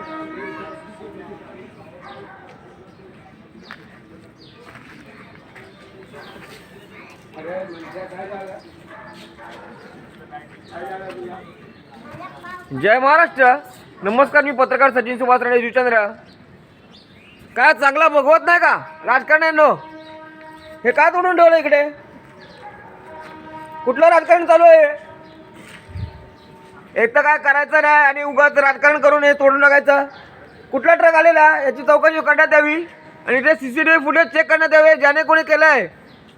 जय महाराष्ट्र. नमस्कार. मी पत्रकार सचिन सुभाष राणे जुचंद्र. काय चांगला बघवत नाही का राजकारण्यांनो? हे का तोडून ठेवलं इकडे? कुठलं राजकारण चालू आहे? एक तर काय करायचं नाही आणि उगाच राजकारण करून हे तोडून टाकायचं. कुठला ट्रक आलेला याची चौकशी करण्यात यावी आणि ते CCTV फुटेज चेक करण्यात यावे. ज्याने कोणी केलंय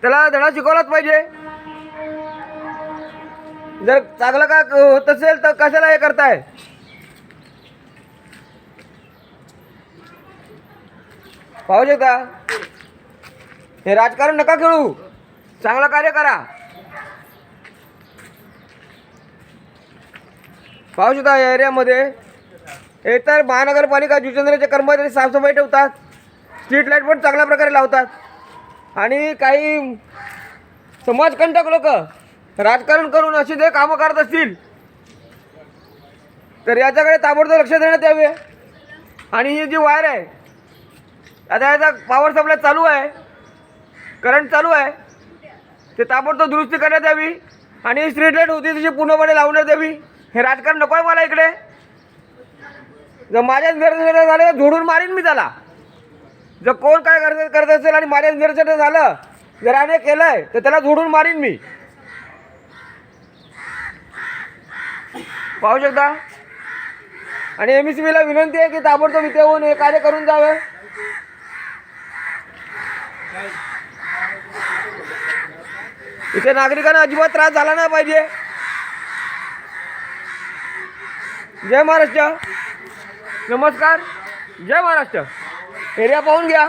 त्याला धडा शिकवलाच पाहिजे. जर चांगलं का होत असेल तर कशाला हे करताय? पाहू शकता, हे राजकारण नका खेळू, चांगलं कार्य करा. पाहू शकता या एरियामध्ये एकतर महानगरपालिका जुचंद्रचे कर्मचारी साफसफाई ठेवतात, स्ट्रीट लाईट पण चांगल्या प्रकारे लावतात आणि काही समाजकंटक लोक राजकारण करून अशी जे कामं करत असतील तर याच्याकडे ताबडतोब लक्ष देण्यात यावे. आणि ही जी वायर आहे आता याचा पॉवर सप्लाय चालू आहे, करंट चालू आहे, ते ताबडतोब दुरुस्ती करण्यात यावी आणि स्ट्रीट लाईट होती तशी पूर्णपणे लावण्यात यावी. हे राजकारण नको आहे मला इकडे. जर माझ्या निदर्शनात झालं तर झोडून मारीन मी त्याला. जर कोण काय करत असेल आणि माझ्या निदर्शनात झालं जर याने केलंय तर त्याला झोडून मारीन मी. पाहू शकता. आणि MSCBला विनंती आहे की ताबडतोब इथे येऊन हे कार्य करून जावे. इथे नागरिकांना अजिबात त्रास झाला नाही पाहिजे. जय महाराष्ट्र. नमस्कार. जय महाराष्ट्र. एरिया पाहून घ्या.